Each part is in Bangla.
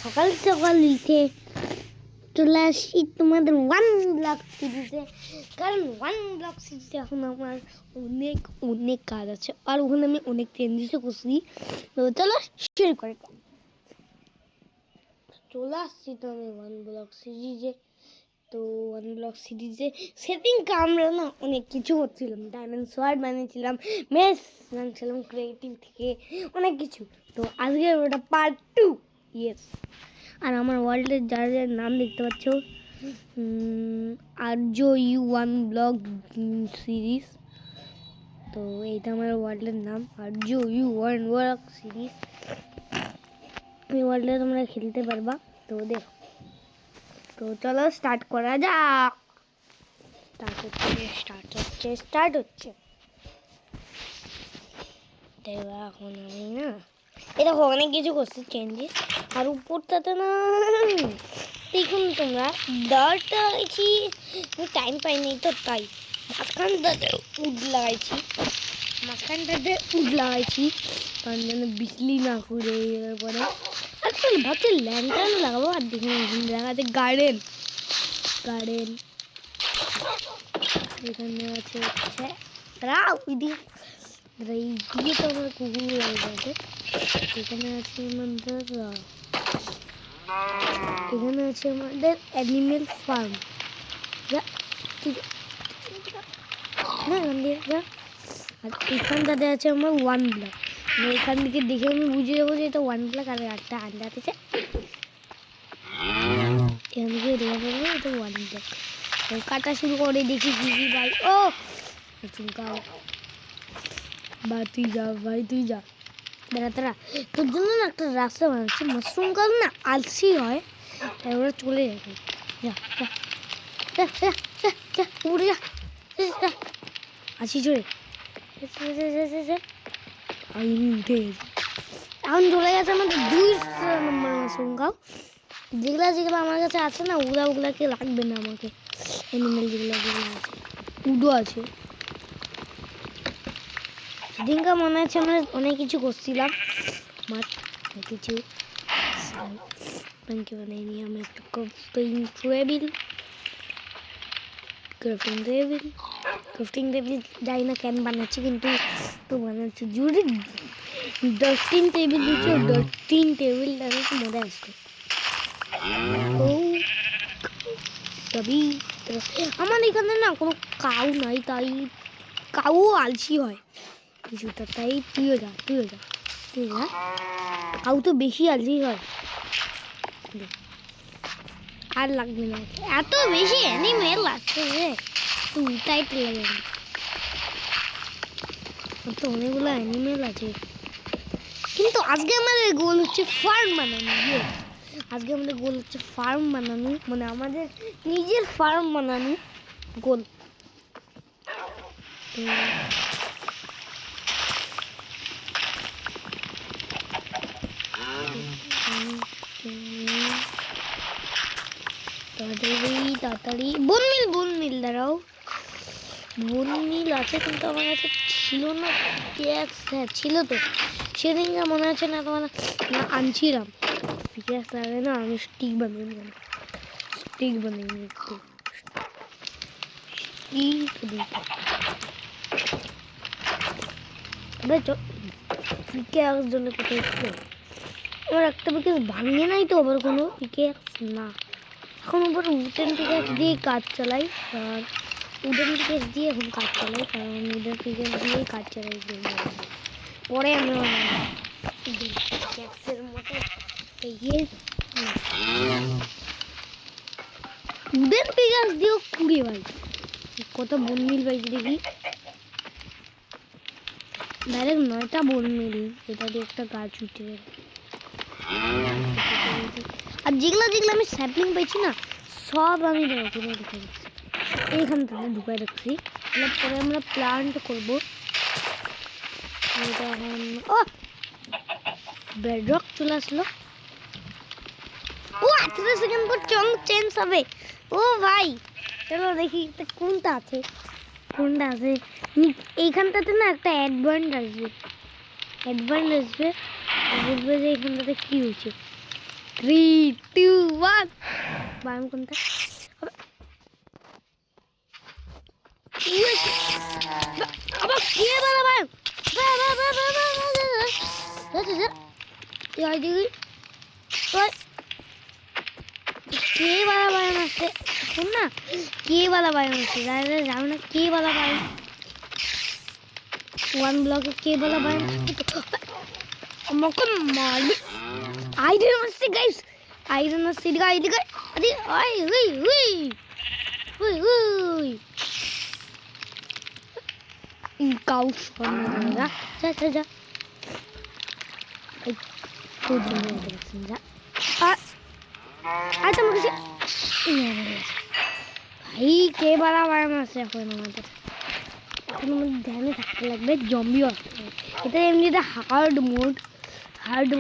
সকাল সকাল উঠে চলে আসি তোমাদের ওয়ান ব্লগ সিরিজে, কারণ ওয়ান ব্লগ সিরিজে এখন আমার অনেক অনেক কাজ আছে আর ওখানে আমি অনেক চেঞ্জেসও করছি। তো চলো শুরু করে চলে আসছি তো আমি ওয়ান ব্লগ সিরিজে। তো ওয়ান ব্লগ সিরিজে সেদিনকে আমরা না অনেক কিছু করছিলাম, ডায়মন্ড সোয়ার্ড বানিয়েছিলাম, মেস বানিয়েছিলাম ক্রিয়েটিভ থেকে, অনেক কিছু। তো আজকে ওটা পার্ট 2। ইয়েস, আর আমার ওয়ার্ল্ডের যার যার নাম দেখতে পাচ্ছ, আর্য ইউ ওয়ান ব্লগ সিরিজ। তো এইটা আমার ওয়ার্ল্ডের নাম, আর্য ইউ ওয়ান ব্লগ সিরিজ। এই ওয়ার্ল্ডে তোমরা খেলতে পারবা। তো দেখো, তো চলো স্টার্ট করা যাক। স্টার্ট হচ্ছে। দেখো এখন আমি না এরকম অনেক কিছু করছি চেঞ্জেস, আর উপরটাতে না দেখুন তোমরা দাঁড়টা লাগাইছি, আমি টাইম পাইনি তো তাই মাঝখানটাতে উড লাগাইছি কারণ যেন বিজলি না ঘুরে পরে। আর ভাবছি ল্যান্টার্ন লাগাবো, আর দেখুন লাগাতে গার্ডেন এখানে আছে হচ্ছে এইদিকে তো আমার কুকুর লাগে আছে। এখানে আছে আমাদের অ্যানিমেল ফার্ম। আর এখানটাতে আছে আমার ওয়ান ব্লক। এখান থেকে দেখে আমি বুঝে যাবো যে এটা ওয়ান ব্লক, আর একটা আন্ডা আছে এখান থেকে দেখা যাবে এটা ওয়ান ব্লক। কাটা শুরু করে দেখি কি ভাই। ও চুলকাও তুই যা দেখা তারা তোর জন্য না একটা রাস্তা বানাচ্ছি। মাশরুম গাছ না আলসি হয়, তাই ওরা চলে যাবে। উড়ে যা আসি চলে আমি উঠে গেছি। এখন চলে গেছে আমাদের 2 নম্বর মাশরুম গাছ। যেগুলো আমার কাছে আছে না ওগুলাকে লাগবে না আমাকে। অ্যানিমেল যেগুলো আছে উডো আছে। সেদিনকে মনে আছে আমরা অনেক কিছু করছিলাম, কিছু বানাইনি। আমি একটা ক্রাফটিং টেবিল যাই না কেন বানাচ্ছি, কিন্তু তো বানাচ্ছি যদি ডাস্টিং টেবিল দিচ্ছি। ডাস্টিং টেবিলটা একটু মজা আসছে। আমার এখানে না কোনো কাউ নাই, তাই কাউ আলসি হয় কিছুটা, তাই তুইও যা কাউ তো বেশি আলসি হয়। আর লাগবে না, এত বেশি অ্যানিমেল লাগছে যে তো উল্টাই তো লাগে না। তো অনেকগুলো অ্যানিমেল আছে, কিন্তু আজকে আমাদের গোল হচ্ছে ফার্ম বানানো। মানে আমাদের নিজের ফার্ম বানানো গোল। তাড়াতাড়ি বনমিল দাঁড়াও। বনমিল আছে, কিন্তু আমার কাছে ছিল না। হ্যাঁ ছিল তো, সেদিনকে মনে আছে না তোমার না আনছিলাম। পিকেক্স লাগে না, আমি স্টিক বানিয়ে পিকেক্স জন্য কোথায় ছিল আমার একটা পিকেক্স ভাঙে নাই তো, আবার কোনো পিকেক্স না। এখন উপর উডেন পিকেক্স দিয়ে কাজ চালাই, আর উডেন পিকেক্স দিয়ে এখন কাজ চালাই, কারণ উডেন পিকেক্স দিয়েই কাজ চালাই। পরে আমরা পিকেক্সের মতো উডেন পিকেক্স দিয়েও কুড়ে ভাই কত বনমিল পাইছি দেখি। ডাইরেক্ট 9টা বনমিল, এটা দিয়ে একটা গাছ উঠে। আর যেগুলো আমি স্যাপলিং পাইছি না সব আমি এইখান থেকে ঢুকাই রাখছি। পরে আমরা প্লান্ট করবো। ও বেডরক চলে আসলো। ও 18 সেকেন্ড পর চেঞ্জ হবে। ও ভাই চলো দেখি কোনটা আছে। এইখানটাতে না একটা অ্যাডভান্স আসবে, বলবে যে এইখানটাতে কি হয়েছে। 3 2 1 বায়ম কোনটা আবার কে বলা বায়ম কে বলা বায়ম আছে শুন না কে বলা বায়ম আছে যাও না কে বলা বায়ম 1 ব্লকে কে বলা বায়ম আমাকে মারবে আইডেন আছে গাইস আইডেন আছে এদিকে আরে ওই ওই ওই ওই ওই কাউস করনা যা যা যা এই তো জন্য দেখছেন যা আচ্ছা আমাকে ভাই কে বলা বায়ম আছে এখন আমাদের এখন আমাদের ধ্যানে থাকতে লাগবে জম্বি আসতে এটা এমনিতে হার্ড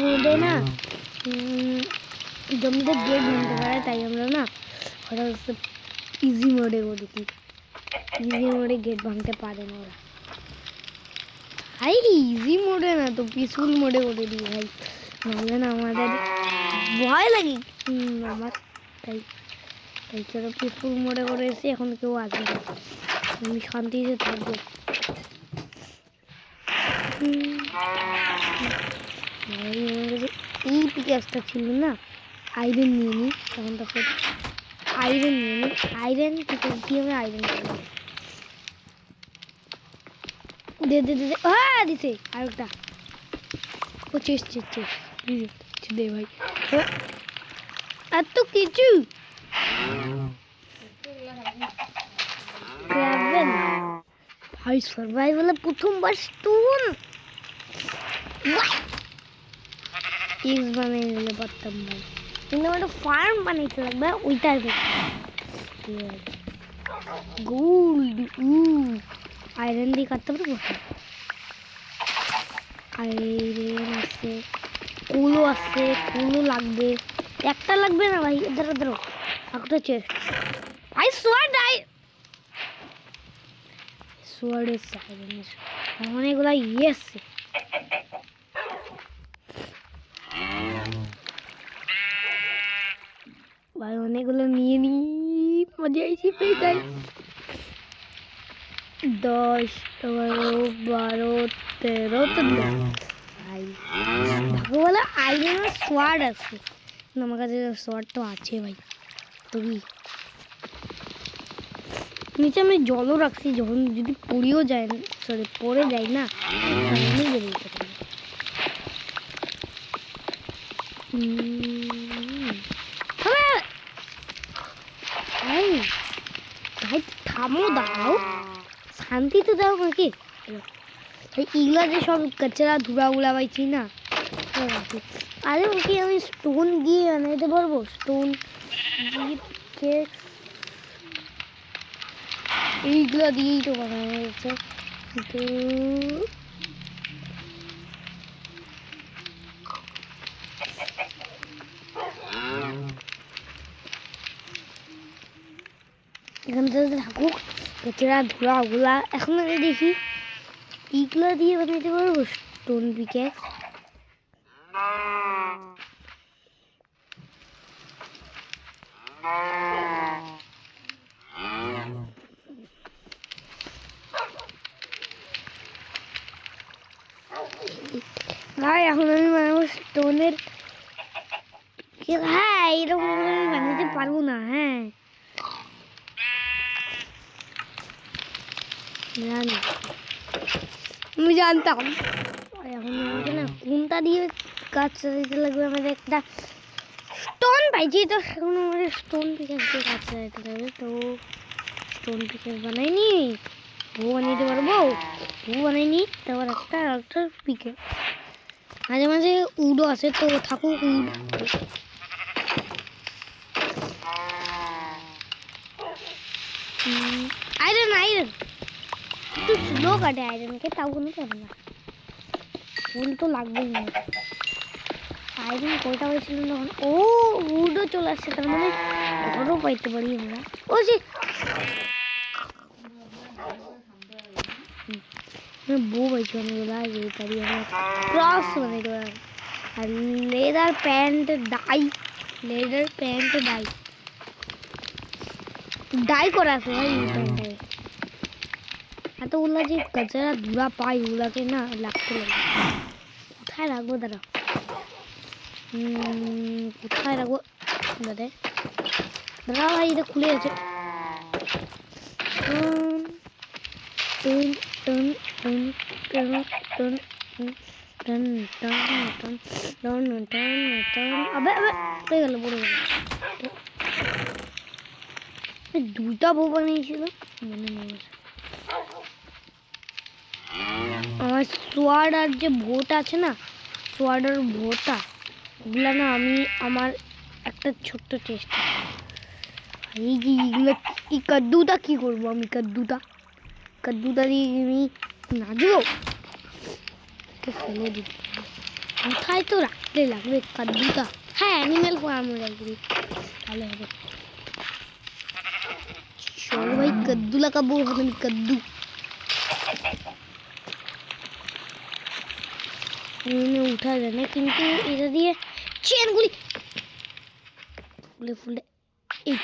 মোডে না জম্বিদের গেট ভাঙতে পারে তাই আমরা না ওরা ইজি মোডে করে দিই ইজি মোডে গেট ভাঙতে পারে না ওরা ভাই ইজি মোডে না তো পিসফুল মোডে করে দিই ভাই নাহলে না আমাদের ভয় লাগে আমার তাই তাই চলো পিসফুল মোডে করে এসে এখন কেউ আসবে না আমি শান্তিতে থাকবো এই পিকাসটা ছিল না আয়রন নিয়ে নিই তখন আয়রন নিয়ে নিই আয়রন পিকাস দিয়ে আমি আয়রন দে দে দে হ্যাঁ দিছে আরেকটা ও চেষ্ট দে ভাই এত কিছু ভাই সার্ভাইভালে প্রথমবার স্টোন ইস বানিয়ে দিলে পারতাম ভাই কিন্তু আমার একটা ফার্ম বানাইতে লাগবে ওইটার গোল্ড আয়রন দিয়ে কাটতে পারবো আয়রন আছে কুলো লাগবে একটা লাগবে না ভাই ধরো একটা চেস্ট ভাই সোয়ার্ডের সাইলেন্স অনেকগুলা ইয়েস ভাই অনেকগুলো নিয়ে নি মজা আইছি পেয়ে যাই 10 11 12 13 তো ভাই বলে আইরন সোয়ার্ড আছে আমার কাছে সোয়ার্ড তো আছে ভাই তো কি নিচে আমি জলও রাখছি যখন যদি পড়েও যায় পড়ে যায় না আমি বেরিয়ে যেতে পারি ভাই থামো দাও শান্তি তো দাও আমাকে এগুলা যে সব কাচরা ধুলা পাইছি না আরে ওকে আমি স্টোন দিয়ে বানাইতে পারবো স্টোন দিয়ে এইগুলো দিয়েই তো বানানো হয়েছে কিন্তু এখানে থাকুক কচরা ধুলা ওগুলা এখন আমি দেখি এইগুলো দিয়ে বানাইতে পারবো স্টোন পিক্যাক্স ভাই এখন আমি বানাবো স্টোনের হ্যাঁ এরকম আমি বানাতে পারবো না হ্যাঁ জানি আমি জানতাম এখন আমাকে না কোনটা দিয়ে কাজ চালাতে লাগবে আমাদের একটা স্টোন পাইছি তো এখন আমাদের স্টোন পিকাস দিয়ে কাজ চালাতে লাগবে তো স্টোন পিকাস বানাইনি বানিয়ে দিতে পারবো বানাইনি তারপর একটা পিকে মাঝে মাঝে উডও আছে তো থাকুক উড আয়রন একটু স্লো কাটে আয়রনকে তাও কোনো পাবে না ফুল তো লাগবেই না আয়রন কয়টা হয়েছিল তখন ও উডও চলে আসছে তার মানে ঘরও পাইতে পারি আমরা ও যে বউ পাইছি অনেকগুলা যে পারি আমরা ক্রস বানাইতে পারি আর লেদার প্যান্ট ডাই, ডাই করা আছে ভাই এই প্যান্টে। এতগুলা যে কাঁচরা ধুলা পাই ওগুলাকে না লাগতে লাগে। কোথায় রাখবো দাঁড়া, কোথায় রাখবো দাদা, দাঁড়া ভাই এটা খুলে আছে। আবে আবে পড়ে গেল, দুইটা বউ বানিয়েছিল মনে নেই আমার। সোয়ার্ড আর যে ভোট আছে না, সোয়ার্ড আর ভোটা ওগুলা না আমি আমার একটা ছোট্ট চেষ্টা। এই যে এইগুলো এই কাদ্দুটা কি করবো আমি, কাদ্দুটা দিয়ে আমি নাচবো, ফেলে দিতে কোথায় তো রাখতে লাগবে কাদ্দুটা। হ্যাঁ অ্যানিমেল ফার্মে রাখবি তাহলে হবে। চল ভাই कद्दू लगाबो हम कद्दू। मैंने उठा लेना किंतु इधर दिए चेन गुली फुले फुले एक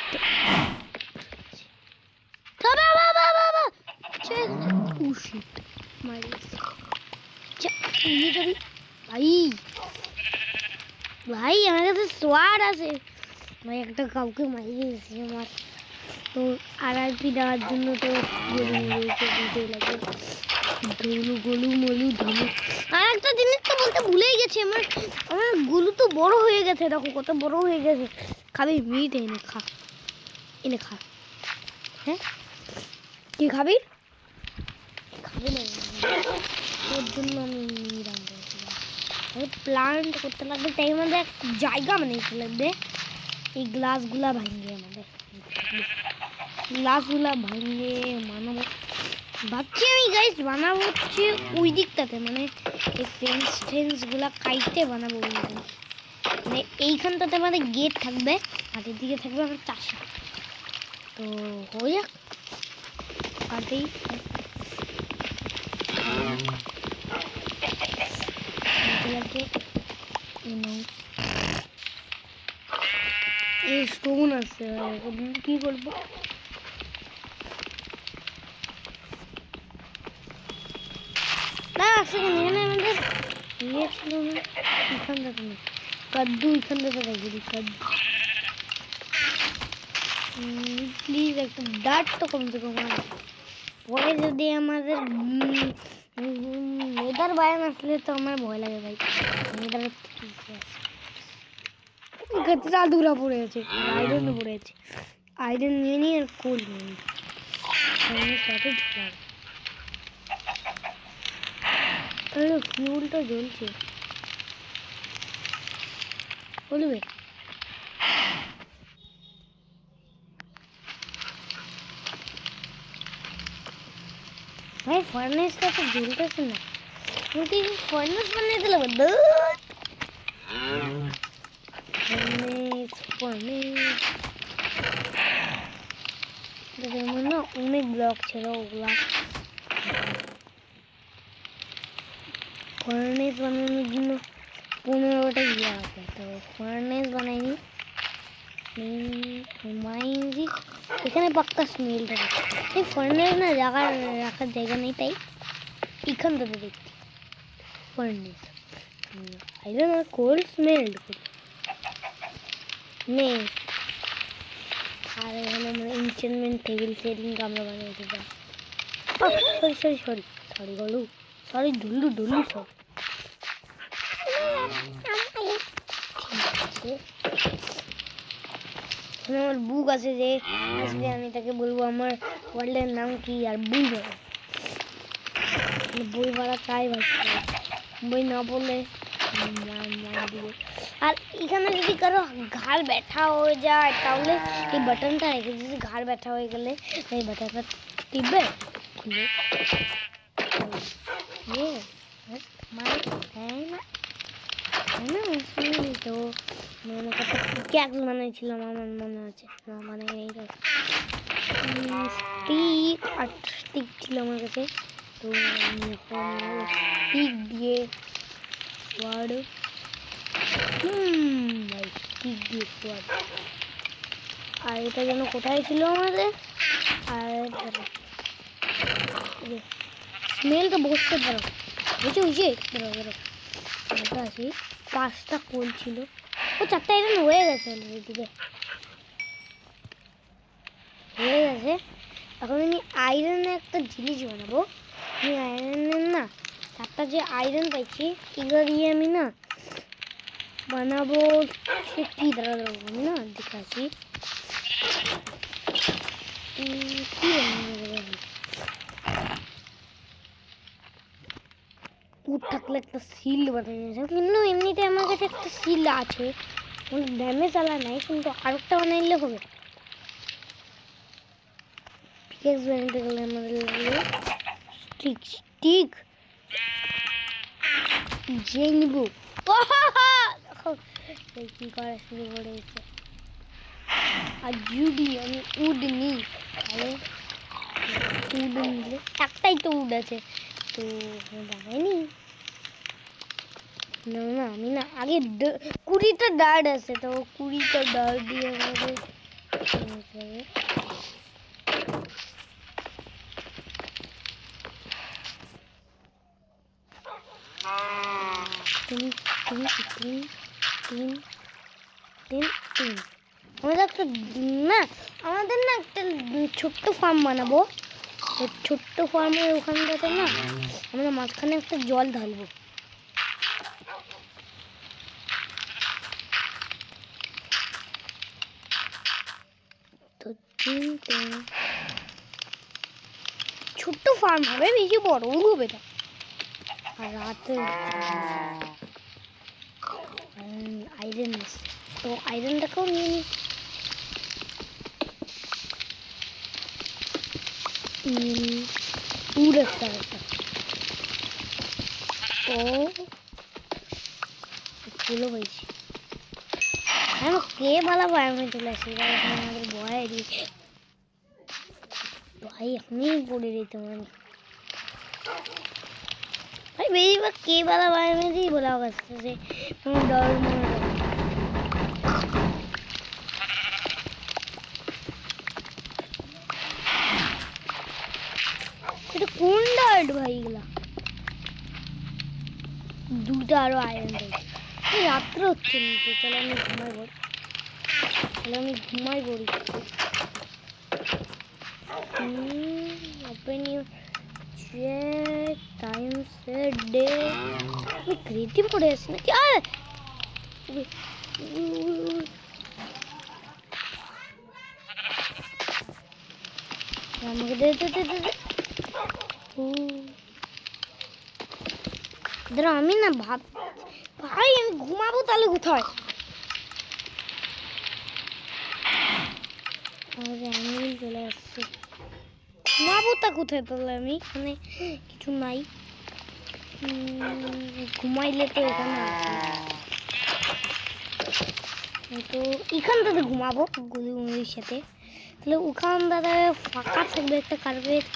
बाबा बाबा बाबा चेन ओ शिट मार ये कभी भाई भाई हमारे से स्वाद আছে ভাই একটা কাউকে মারিয়ে দিয়েছি আমার। তো আরআরপি দেওয়ার জন্য তো দিতে লাগে গোলু মলু ধনু। আর একটা জিনিস তো বলতে ভুলেই গেছি, আমার গোলু তো বড় হয়ে গেছে, দেখো কত বড় হয়ে গেছে। খাবি মিট এনে খা হ্যাঁ কি খাবি খাবি না, ওর জন্য আমি রান্না প্লান্ট করতে লাগবে। তাই আমাদের এক জায়গা বানাইতে লাগবে। এই গ্লাসগুলা ভাঙিয়ে আমাদের গ্লাসগুলা ভাঙিয়ে বানাবো ভাবছি আমি গাইস, বানাবো হচ্ছে ওই দিকটাতে, মানে এই ফেন্সগুলা কাইটে বানাবো ওইখানে, মানে এইখানটাতে আমাদের গেট থাকবে আর এদিকে থাকবে আমার চাষা। তো হয়ে যাক কাটেই এই স্টোন আছে কি করবো। এখানে আমাদের ইয়ে ছিল না, এখানটাতে না কাদ্দু, এখানটাতে রেখে দিই কাদ্দু। প্লিজ একটা ডাট তো কমসে কম পরে যদি আমাদের লেদার বায়ান আসলে তো আমার ভয় লাগে ভাই। লেদারের কতটা দূরা পড়ে আছে, আয়রন পড়ে আছে, আয়রন নিয়ে নিয়ে আর কোল নিয়ে সাথে ঝোলা। আরে ফিউলটা জ্বলছে বলবে ভাই ফার্নেসটা তো জ্বলতেছে না, কিন্তু ফার্নেস বানিয়ে দিলে না অনেক ব্লক ছিল ওগুলা। ফার্নেস বানানোর জন্য 15টা ইয়ে আছে, তো ফার্নেস বানাইনি মাইনজি এখানে পাক্কা স্মেল থাকে। এই ফার্নেস না রাখার জায়গা নেই, তাই এখানটাতে দেখছি ফার্নেস আইরন আর কোল স্মেল নেই। আর এখানে আমরা এনচেন্টমেন্ট টেবিল সেটিং আমরা বানিয়ে দিলাম। সরি গলু, সরি ডুল্লু সব আমার বুক আছে যে আসলে আমি তাকে বলবো আমার ওয়ার্ল্ডের নাম কি, আর বই পড়া চাই ভাই, বই না পড়লে দিবে। আর এখানে যদি কারো ঘাড় ব্যথা হয়ে যায় তাহলে এই বাটনটা রেখে দিয়েছি, ঘাড় ব্যথা হয়ে গেলে এই বাটনটা টিপবে খুলে তো ক্যাক্স বানাইছিলাম আমার মনে আছে না, মানে এই স্টিক আর স্টিক ছিল আমার কাছে। তো স্টিক দিয়ে ওয়ার্ড ভাই ঠিক দিয়ে সোয়াদ। আর এটা যেন কোথায় ছিল আমাদের, আর স্মেলটা বসতে ধরো বুঝে বুঝে ধরো ধরো এটা আছি। 5টা কোল ছিল, ও 4টা আয়রন হয়ে গেছে অলরেডি, হয়ে গেছে। এখন আমি আয়রনে একটা জিনিস বানাবো। আমি আয়রনের না 4টা যে আয়রন পাইছি এগুলো দিয়ে আমি না বানাবো সে কি দাঁড়া দাঁড়াবো আমি না দেখে আসি কি বানাবো। উড থাকলে একটা শিল্ড বানিয়েছে, কিন্তু এমনিতে আমার কাছে একটা শিল্ড আছে, ড্যামেজ আলা নাই, কিন্তু আরেকটা বানাইলে হবে। পিকেক্স বানাতে গেলে আমাদের লাগবে স্টিক, স্টিক যে নিব দেখো কি করা শুরু করেছে। আর যদি আমি উড নিই তাহলে উড নিলে একটাই তো উড আছে, তো বানাইনি না না আমি না আগে 20টা ডার্ট আছে, তো 20টা ডার্ট দিয়ে আমাদের আমাদের একটা না আমাদের না একটা ছোট্ট ফার্ম বানাবো। ছোট্ট ফার্মের ওখানটাতে না আমরা মাঝখানে একটা জল ঢালবো। তো ছোট্ট ফার্ম হবে, বেশি বড় হবে না। আর রাতে আয়রন তো আয়রনটাকেও নিয়ে নিই। উড়ে একটা ও ফুলও পাইছি। হ্যাঁ কে ভালো পায় আমি চলে আসি আমাদের ভয় দিই ভাই, এখনই পড়ে দিতে মানে भाई मेरी बात के वाला बारे में ही बोला होगा से डर এটা কোন ডার্ট ভাই এগুলা? দুটো আরো আয়রন ভাই রাত্র হচ্ছে নিতে, চলো আমি ঘুমাই পড়ি, চলো আমি ঘুমাই পড়ি। Open your check time set day. আমি ক্রিয়েটিভ করে আসছি নাকি? আমাকে দে দে দে দে ধরো আমি না ভাব ভাই আমি ঘুমাবো তাহলে কোথায়? আমি চলে আসছি, ঘুমাবো তা কোথায় তাহলে? আমি এখানে কিছু নাই, ঘুমাইলে তো এখানে আছে, তো এখানটাতে ঘুমাবো গুলির সাথে। তাহলে ওখানটাতে ফাঁকা থাকবে একটা কার্পেট।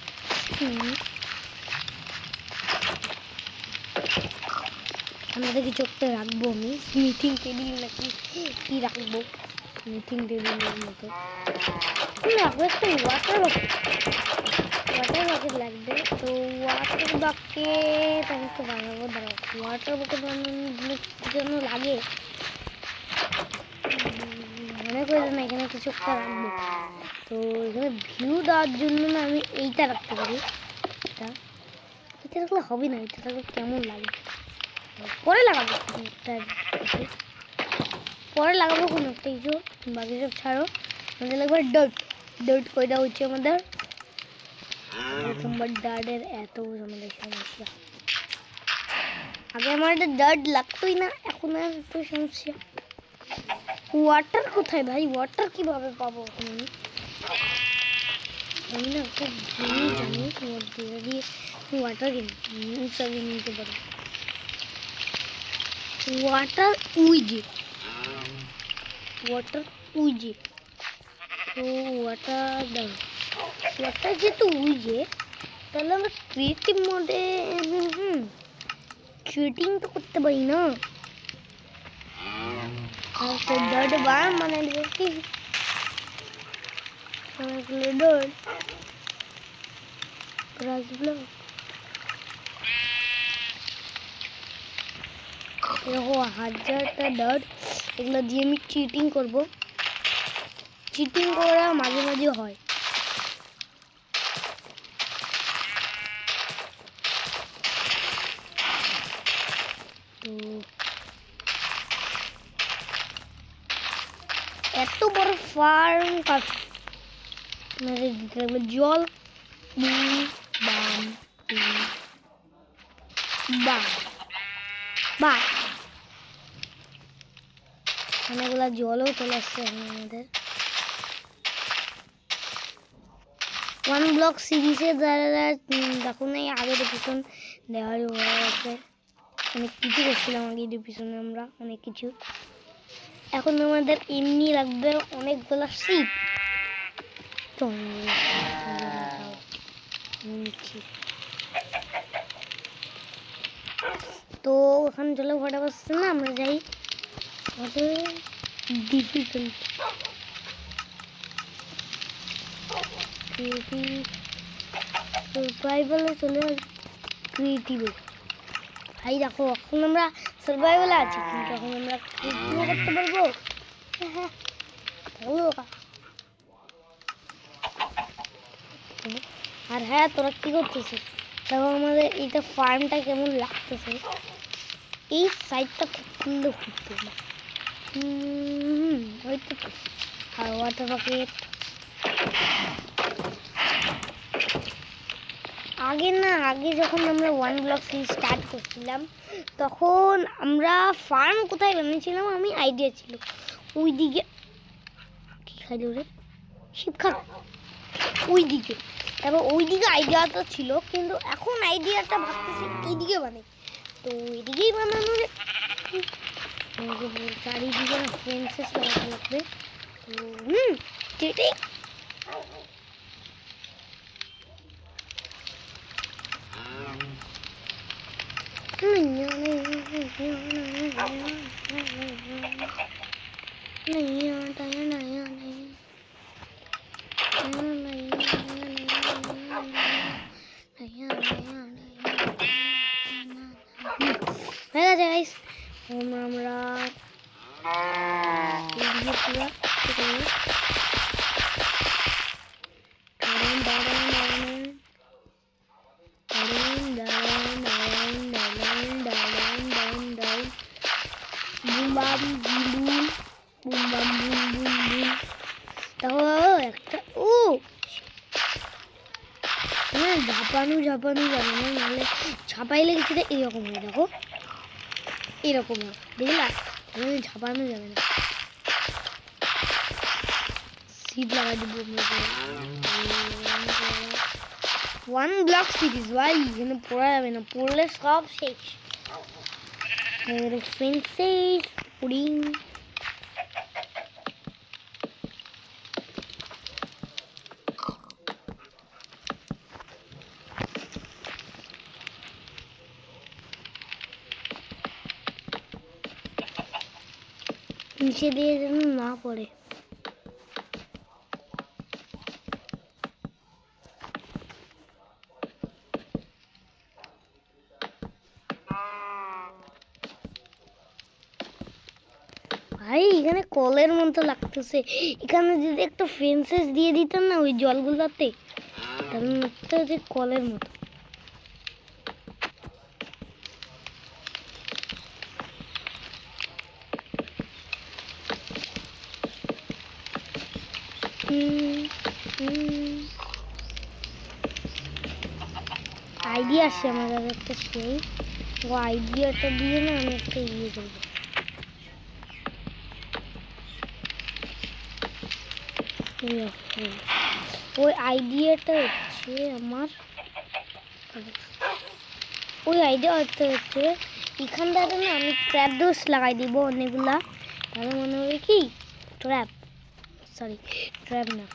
আমাদের কিছু একটা রাখবো, আমি স্মিথিং টেবিল নাকি কি রাখবো, স্মিথিং টেবিলের মতো রাখবো একটা ওয়াটার বাকেট। ওয়াটার বাকেট লাগবে, তো ওয়াটার বাকেট আমি তো বানাবো। দাঁড়াও ওয়াটার বাকেট বানানোর জন্য লাগে মনে করে না এখানে কিছু একটা রাখবো। তো এখানে ভিউ দেওয়ার জন্য না আমি এইটা রাখতে পারি, এটা রাখলে হবে না, এটা রাখলে কেমন লাগবে, পরে লাগাবো পরে লাগাবো কোনো একটা কিছু, বাকি সব ছাড়ো। আমাদের লাগবে ডার্ট। ডার্ট কয়টা হচ্ছে আমাদের? প্রথমবার ডার্টের এত আমাদের সমস্যা, আগে আমার একটা ডার্ট লাগতোই না, এখন আর এত সমস্যা। ওয়াটার কোথায় ভাই? ওয়াটার কিভাবে পাবো? আমি না খুব জানি দিয়ে ওয়াটার কিনে নিতে পারবো। ওয়াটার উইজে, ওয়াটার উইজে, তো ওয়াটার ওয়াটার যেহেতু উইজে তাহলে আমরা ক্রিয়েটিভ মোডে চিটিং তো করতে পারি না। একটা ডট বানান বানাই দেবে কি অনেকগুলো ডট ক্রাশ ব্লক এরকম হাজারটা ডট এগুলো দিয়ে আমি চিটিং করব চিটিং করা মাঝে মাঝে হয় তো এত বড় ফার্ম দিতে লাগবে জল বাম বাম বা অনেকগুলা জলও চলে আসছে আমাদের ওয়ান ব্লক সিরিজের দ্বারা দেখুন এই আগের এপিসোড দেওয়া হয়ে গেছে অনেক কিছু করছিলাম আগের এপিসোডে আমরা অনেক কিছু এখন আমাদের এমনি লাগবে অনেকগুলা সিট তো ওখানে চলে ঘটা বসছে না আমরা যাই ডিফিকাল্ট সার্ভাইভালে চলে ক্রিয়েটিভে ভাই দেখো এখন আমরা সার্ভাইভালে আছি কিন্তু এখন আমরা ক্রিয়েটিভও করতে পারবো হ্যাঁ আর হ্যাঁ তোরা কি করতেছিস দেখো আমাদের এইটা ফার্মটা কেমন লাগতেছে এই সাইডটা খুব সুন্দর ঘুরতে ওই তো আর ওয়াটার বাকেট আগে যখন আমরা ওয়ান ব্লক সিরিজ স্টার্ট করছিলাম তখন আমরা ফার্ম কোথায় বানিয়েছিলাম আমি আইডিয়া ছিল ওই দিকে কি খাইল রে শিবখা ওই দিকে তারপর ওই দিকে আইডিয়াটা ছিল কিন্তু এখন আইডিয়াটা ভাবতেছি এইদিকে বানাই তো এইদিকেই বানানোর চারিদিকে ফেন্সেস লাগাতে লাগবে তো সেটাই হয়ে গেছে গাইস আমরা একটা ও হ্যাঁ ঝাপানো যাবে না নাহলে ঝাপাইলে কিছুটা এরকম হয় দেখো এরকম হয় দেখলা ঝাপানো যাবে না সিট লাগাই দিব ওয়ান ব্লক সিরিজ ভাই এখানে পড়া যাবে না পড়লে সব শেষ ফেন্সেস পুডিং নিচে দিয়ে যেন না পড়ে ভাই এখানে কলের মতো লাগতেছে এখানে যদি একটা ফেন্সেস দিয়ে দিতেন না ওই জলগুলোতে তাহলে মনে হচ্ছে কলের মতো আইডিয়া আসছে আমার কাছে একটা সেই ও আইডিয়াটা দিয়ে না আমি একটা ইয়ে করবো ওই আইডিয়াটা হচ্ছে আমার হচ্ছে এখানটাতে না আমি ট্র্যাপ ডোজ লাগাই দিব অনেকগুলা তাহলে মনে হবে কি ট্র্যাপ সরি ট্র্যাপ না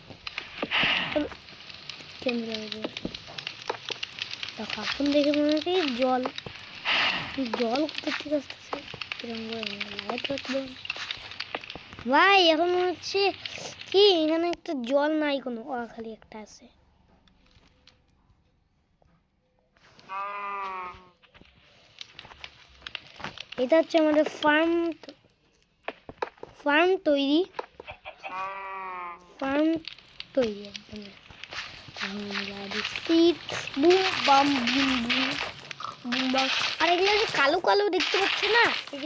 দেখো এখন দেখে মনে হচ্ছে জল কোথা থেকে আসতেছে কিরকম করে লাগাইতে পারবো ভাই এখন হচ্ছে কি এখানে একটা জল নাই কোনো, খালি একটা আছে। এটা হচ্ছে আমাদের ফার্ম তৈরি একদম। আর এগুলো যে কালো কালো দেখতে পাচ্ছ না, এই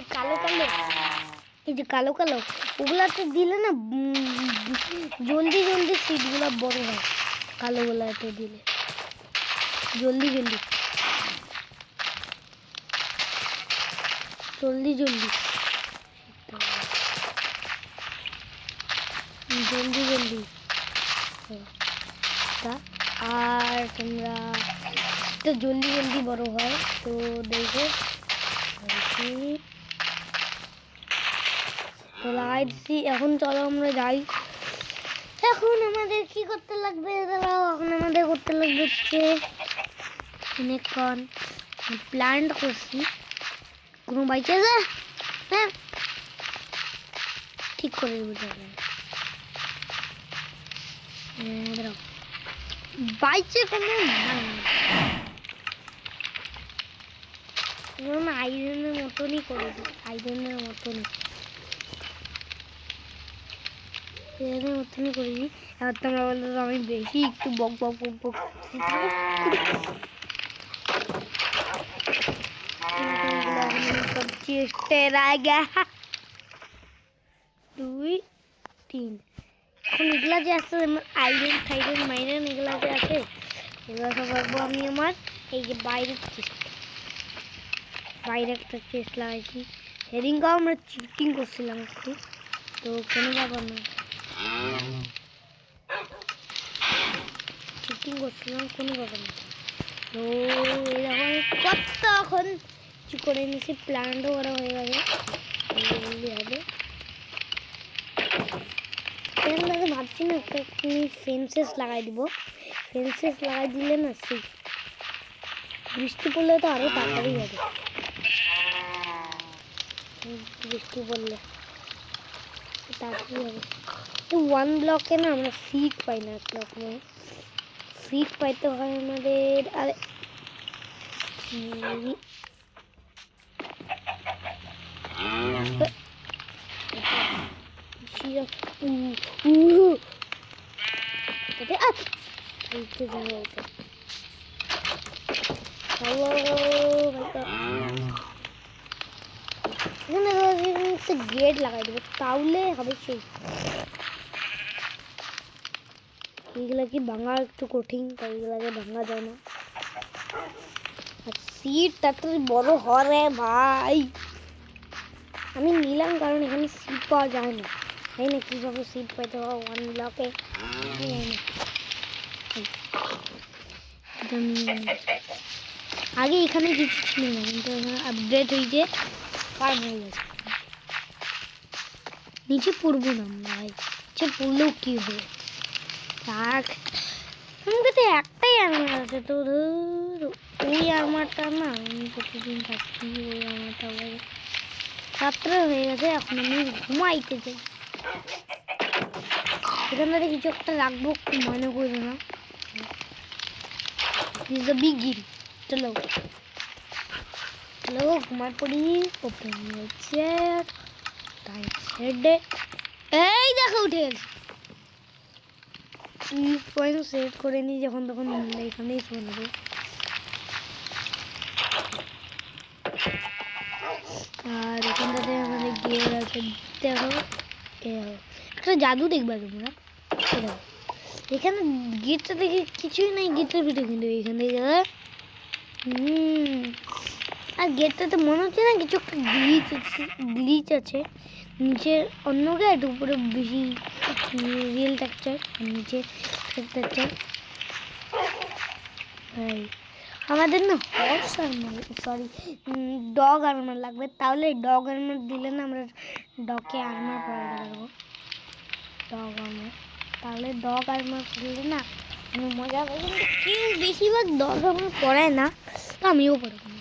যে কালো কালো ওগুলাতে দিলে না জলদি জলদি সিডগুলো বড় হয়। কালো গুলাতে দিলে জলদি জলদি জলদি জলদি জলদি জলদি। আর তোমরা তো জলদি জলদি বড় হয়, তো দেখো তো লাগাই দিচ্ছি। এখন চলো আমরা যাই। এখন আমাদের কি করতে লাগবে দাঁড়াও, এখন আমাদের করতে লাগবে হচ্ছে অনেকক্ষণ প্ল্যান্ট করছি। কোনো বাইকে যা, হ্যাঁ ঠিক করে দেবো। দাঁড়াও বাইচে কোনো আইরনের মতনই করে দিই, আইরনের মতনই করে দিই। এবার তোমরা বলতো আমি বেশি একটু বক বক বক বক চেষ্টের আগে 2 3। এখন এগুলা যে আছে আইরন থাইরন মাইরন এগুলা যে আছে এগুলো সব রাখবো আমি আমার এই যে বাইরে একটা চেস্ট লাগাইছি। সেদিনকেও আমরা চিটিং করছিলাম একটু, তো কোনো ব্যাপার না, চিটিং করছিলাম কোনো ব্যাপার না। তো এরকম কত এখন কিছু করে নিয়েছি, প্ল্যান্টও করা হয়ে গেছে, জলদি হবে। ভাবছি না একটা ফেন্সেস লাগাই দিব, ফেন্সেস লাগাই দিলে না সেই বৃষ্টি পড়লে তো আরো তাড়াতাড়ি হবে। বৃষ্টি পড়লে তাড়াতাড়ি হবে। তো 1 ব্লকে না আমরা সিট পাই না, এক রকমের সিট পাইতে হয় আমাদের। আর গেট লাগাই দেবো তাহলে হবে। সেই এইগুলা কি ভাঙা একটু কঠিন, তাই এগুলাকে ভাঙা যায় না। আর সিট তাড়াতাড়ি বড় হরে ভাই, আমি নিলাম কারণ এখানে সিট পাওয়া যায় না, তাই না? কীভাবে সিট পাইতে হবে 1 ব্লকে আগে এখানে কিছু ছিল না, কিন্তু এখানে আপডেট হয়েছে, ফার্ম হয়ে গেছে। নিচে পড়বো না আমরা ভাই, নিচে পড়লেও কি হবে। থাক আমার কাছে একটাই আর্মার আছে, তো ওই আর্মারটা না আমি প্রতিদিন থাকছি, ওই আর্মারটা রাত্রে হয়ে গেছে, এখন আমি ঘুমাইতে চাই। এখানে কিছু একটা রাখবো, মনে করবো না। চলো চলো ঘুমার পড়ি। ওপেন চেয়ার, তাই হেডে এই দেখো উঠে গেছে। পয়েন্ট সেট করে নিই, যখন তখন এখানেই শোনাবো। আর এখানটাতে আমাদের গিয়ার আছে, দেখো একটা জাদু দেখবে তোমরা। এখানে গেটটা দেখে কিছুই নাই, গেটের ভিতরে কিন্তু এখানে আর গেটটাতে মনে হচ্ছে না কিছু একটা গ্লিচ আছে। নিচে অন্য গেট, উপরে বেশি রিয়েল টেক্সচার, নিচে টেক্সচার। আমাদের না horse armour, sorry dog armour লাগবে, তাহলে ডগ আর্মার দিলে না আমরা ডগে আর্মার পরাতে পারবো। ডগ আর্মার, তাহলে ডগ আর্মার পরলে না মজা হবে। কিন্তু কেউ বেশিরভাগ ডগ আর্মার পরায় না, তো আমিও পরবো না।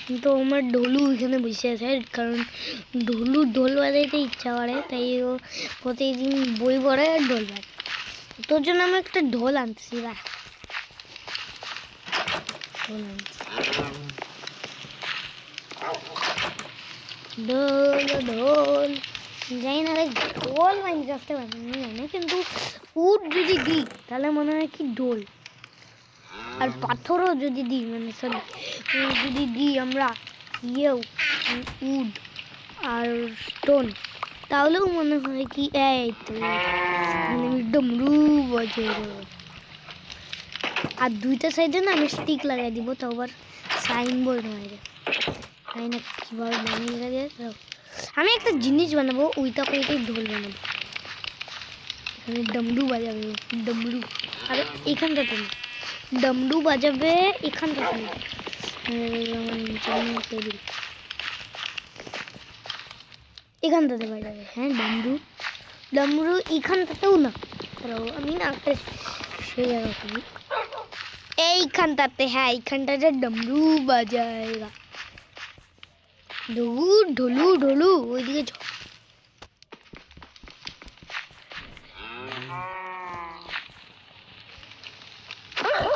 কিন্তু আমার ঢোলু এখানে বসে আছে, কারণ ঢোলু ঢোল বাজাইতে ইচ্ছা করে, তাই ও প্রতিদিন বই পড়ে আর ঢোল বাজায়। তোর জন্য আমি একটা ঢোল আনছি, ঢোল আনছি। ঢোল ঢোল জানি না ভাই, ঢোল মাইনক্রাফটে বানানো যায় না, কিন্তু উড যদি দিই তাহলে মনে হয় কি ঢোল। আর পাথরও যদি দিই, মানে সরি যদি দিই আমরা উড আর স্টোন, তাহলেও মনে হয় কি এই তো আমি ডমরু বাজিয়ে দেবো। আর দুইটা সাইডে না আমি স্টিক লাগাই দিব, তো আবার সাইনবোর্ড হয়ে যায়। তাই না কীভাবে বানিয়ে লাগে। আমি একটা জিনিস বানাবো, ওইটা করেই ঢোল বানাবো। এখানে ডমরু বাজাবে, ডমরু। আর এখানটাতে না, ডমরু বাজাবে এখানটাতে না, টেবিল এখানটাতে বাজাবে। হ্যাঁ ডমরু, ডমরু এখানটাতেও না, আমি না একটা সেই জায়গা করি এইখানটাতে। হ্যাঁ এইখানটাতে ডমরু বাজায়গা। ঢোলু ঢোলু ঢোলু ওইদিকে চ।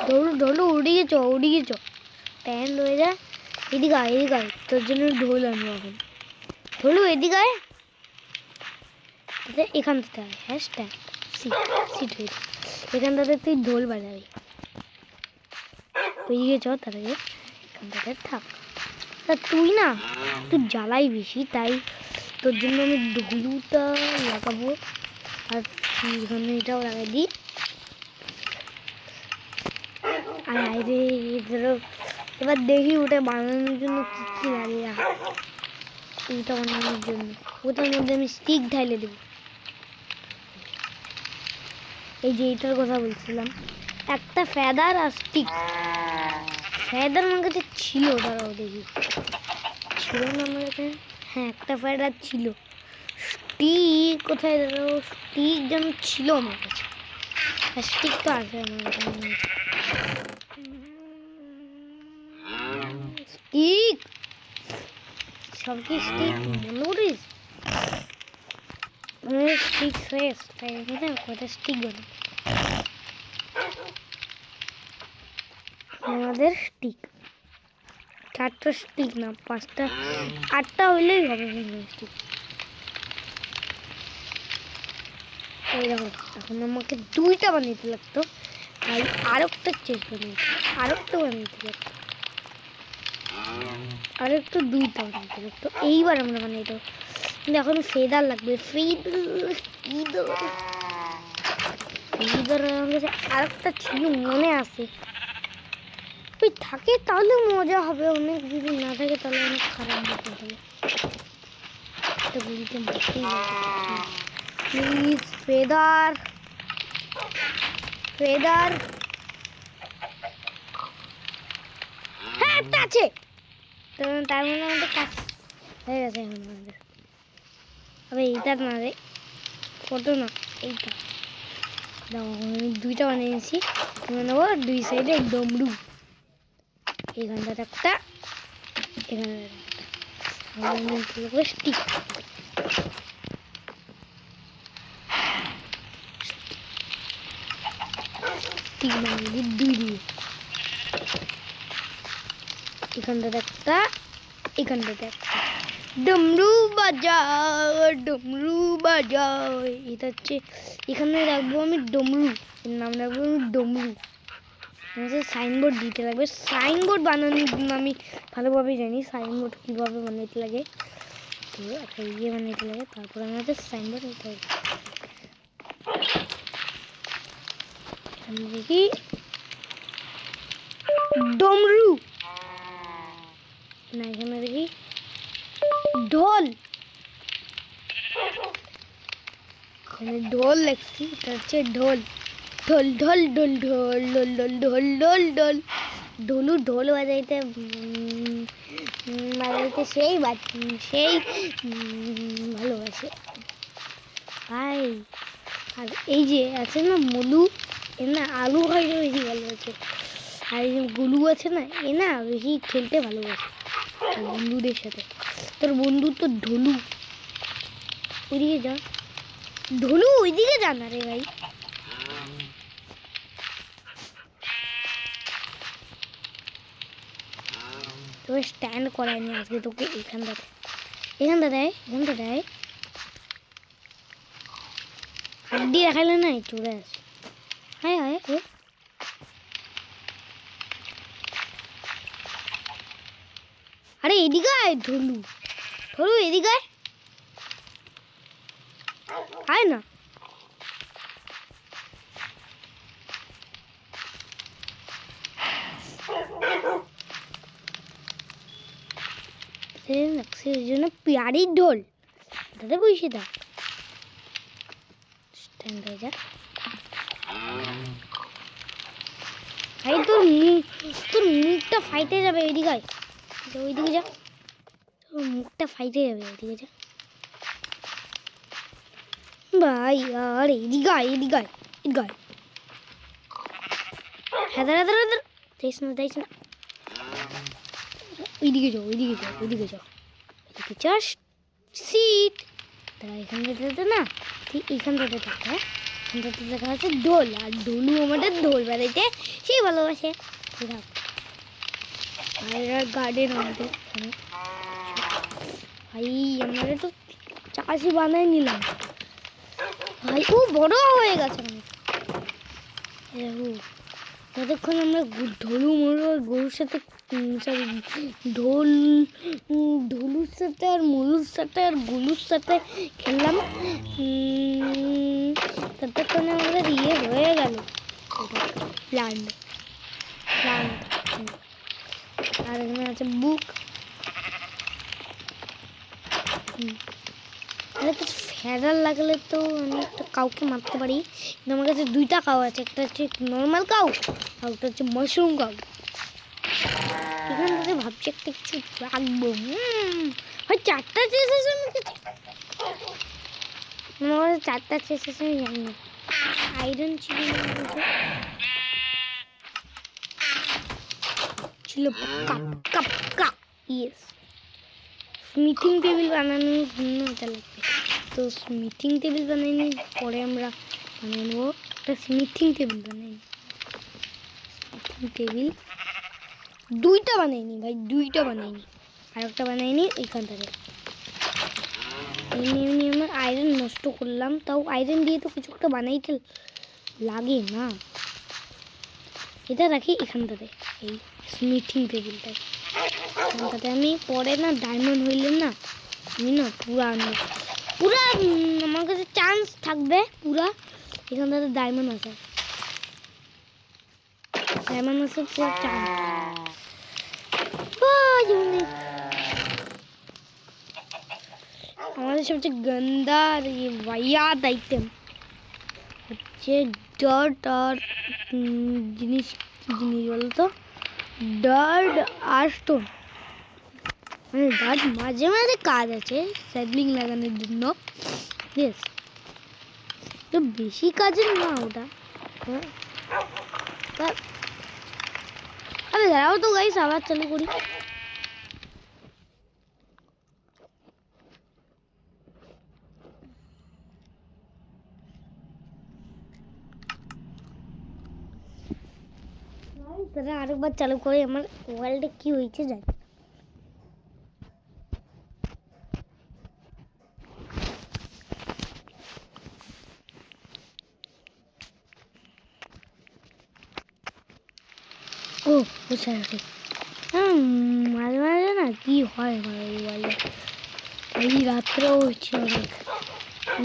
ঢোলু ঢোলু ওদিকে চ, ওদিকে চ। ট্যান হয়ে যায়, এদিকে আয়, এদিকে আয়, তোর জন্য ঢোল আনবো এখন। ঢোলু এদিকে আয়, এখানটাতে আয়। হ্যাঁ স্ট্যান্ড সিট হয়ে যায়, এখানটাতে তুই ঢোল বাজাবি। ওইদিকে চ, তার আগে এখানটাতে থাক। তা তুই না তুই জ্বালাই বেশি, তাই তোর জন্য আমি ঢোলুটা লাগাবো। আর এখানে এটাও লাগাই দিই। আর আইরে ধরো এবার দেখি ওটা বানানোর জন্য কী কী লাগে। ওটা বানানোর জন্য ওটার মধ্যে আমি স্টিক ঢাইলে দেবো। এই যে এটার কথা বলছিলাম, একটা ফেদার আর স্টিক। ফেদার আমার কাছে ছিল, দাঁড়াও দেখি ছিল না আমার কাছে। হ্যাঁ একটা ফেদার ছিল। স্টিক কোথায়, দাঁড়াও স্টিক যেন ছিল আমার কাছে। আর স্টিক তো আছে আমার কাছে। স্টিক সব কি স্টিক মনে করিস? স্টিক শেষ, তাই না কটা স্টিক বানাবো আমাদের। স্টিক 4টা স্টিক না 5টা 8টা হইলেই হবে স্টিক। এইরকম এখন আমাকে 2টা বানাইতে লাগতো, তাই আরেকটা চেঞ্জ বানাইতে, আরেকটা বানাইতে লাগতো, আরেকটা 2টা বানাইতে লাগতো। এইবার আমরা বানাইতো, কিন্তু এখন ফেদার লাগবে। ফেদার আমার কাছে আরেকটা ছিল মনে আছে, ওই থাকে তাহলে মজা হবে অনেক, যদি না থাকে তাহলে অনেক খারাপ ব্যাপার হবে। একটা গুলিতে মারতেই প্লিজ। ফেদার ফেদার হ্যাঁ একটা আছে, তো তার মানে আমাদের কাজ হয়ে গেছে এখন আমাদের। আবে এইটা না রে, কত না এইটা দাও। আমি 2টা বানিয়েছি, নেবো 2 সাইডে ডমরু। এখানটাতে একটা, এখানে একটা স্টিক। স্টিক বানিয়ে দিই 2 দিয়ে। এখানটাতে একটা, এখানটাতে একটা। ডমরু বাজাও ডমরু বাজাও। এটা হচ্ছে এখানে রাখবো আমি ডমরু, এর নাম রাখবো আমি ডমরু। সাইনবোর্ড দিতে লাগবে, সাইনবোর্ড বানানোর জন্য আমি ভালোভাবে জানি সাইনবোর্ড কীভাবে বানাইতে লাগে। তো একটা বানাইতে লাগে, তারপর আমাদের সাইনবোর্ড নিতে হবে। এখানে দেখি ডমরু না, এখানে দেখি ঢোল। এখানে ঢোল লেখছি, এটা হচ্ছে ঢোল। ঢোল ঢোল ঢোল ঢোল ঢোল ঢোল ঢোল ঢোল ঢোল। ঢোলু ঢোল বাজাইতে বাজাইতে সেই সেই ভালোবাসে ভাই। আর এই যে আছে না মলু, এ না আলু খাইতে বেশি ভালোবাসে। আর এই যে গুলু আছে না, এ না বেশি খেলতে ভালোবাসে। তোর বন্ধুদের সাথে। তোর বন্ধু তো ঢোলু, ওইদিকে যা। ঢোলু ওইদিকে যা না রে ভাই। তোকে স্ট্যান্ড করায়নি আজকে, তোকে এখানটাতে দেয় হাড্ডি দেখাইলে না চলে আসে। হ্যাঁ আরে এদিকে আয় ঢোলু, এদিকে আয় না। সেই জন্য পিয়ারির ঢোল দাদা বসে দা স্ট্যান্ড হয়ে যা। ভাই তোর মুখটা ফাইটে যাবে, ওইদিকে যা। তোর মুখটা ফাইটে যাবে, ওইদিকে যা ভাই। আর এদিকে আয় হেদার যাইস না। ওইদিকে যাও জাস্ট সিট। তারা এখানটাতে না, ঠিক এখানটাতে দেখা, এখানটাতে দেখা আছে ঢোল, আর ঢোলু আমাদের ঢোল বাজাইতে সেই ভালোবাসে। আর গার্ডেন আমাদের এখানে। ভাই আমরা তো চাষি বানাই নিলাম ভাই, ও বড় হয়ে গেছে অনেক। যতক্ষণ আমরা গরুর সাথে ঢোলুর সাথে আর মুলুর সাথে আর গুলুর সাথে খেললাম, ততক্ষণে আমাদের হয়ে গেল প্ল্যান্ট। আর এখানে আছে বুক। কিছু ফেরার লাগলে তো আমি একটা কাউকে মারতে পারি, কিন্তু আমার কাছে দুইটা কাউ আছে, একটা হচ্ছে নর্মাল কাউ আর একটা হচ্ছে মাশরুম কাউ। এখান থেকে ভাবছি একটা কিছু রাখবো। হয় চারটা চেস আছে আমার কাছে, চারটা চেস আছে আমি জানি না। আয়রন ছিল কাপ ইয়েস। স্মিথিং টেবিল বানানোর জন্য এটা লাগবে, তো স্মিথিং টেবিল বানাইনি, পরে আমরা বানাবো একটা স্মিথিং টেবিল দুইটা বানাইনি ভাই, আর একটা বানাইনি এখান থেকে। এমনি আমরা আয়রন নষ্ট করলাম, তাও আয়রন দিয়ে তো কিছু একটা বানাইতে লাগে না। এটা রাখি এখানটাতে, এই স্মিথিং টেবিলটা এখানটাতে। আমি পরে না ডায়মন্ড হইলে না আমি না পুরা আমার কাছে চান্স থাকবে পুরা এখানটাতে ডায়মন্ড আছে পুরো চান্স। আমাদের সবচেয়ে গন্দা আর ওয়াইয়াদ আইটেম হচ্ছে ডার্ট আর জিনিস বলতো ডার্ট আর স্টোন। মানে ডার্ট মাঝে কাজ আছে স্যাডলিং লাগানোর জন্য, তো বেশি কাজের না ওটা। আরে দাঁড়াও তো গাইস, আবার চালু করি। তারা আরেকবার চালু করে, আমার ওয়ার্ল্ডে কি হয়েছে জানি। ও সরি, মাঝে না কি হয় আমার এই ওয়ার্ল্ডে, এই রাত্রেও হচ্ছে অনেক।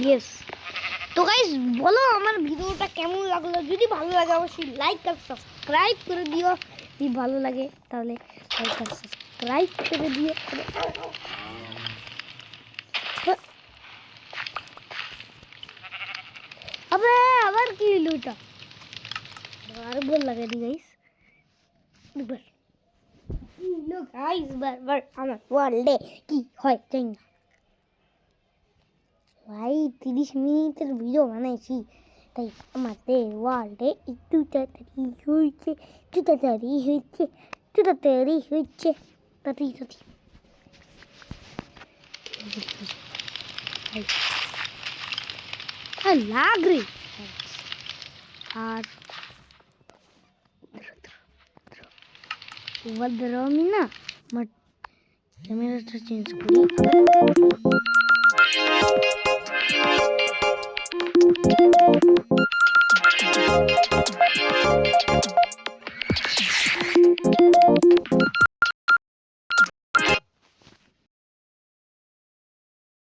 ইয়েস, তো গাইস বলো আমার ভিডিওটা কেমন লাগলো, যদি ভালো লাগে অবশ্যই লাইক আর সাবস্ক্রাইব করে দিও, যদি ভালো লাগে তাহলে লাইক আর সাবস্ক্রাইব করে দিও। আবার কি হলো এটা, আর বল লাগে দি গাইস। বারবার আমার ওয়ার্ল্ডে কি হয় জানি না ভাই। 30 মিনিটের ভিডিও বানাইছি, তাই আমাদের ওয়ার্ল্ডে একটু তাড়াতাড়ি হয়েছে। তাড়াতাড়ি লাগ রে আর এবার ধরো আমি না আমার ক্যামেরাটা চেঞ্জ করি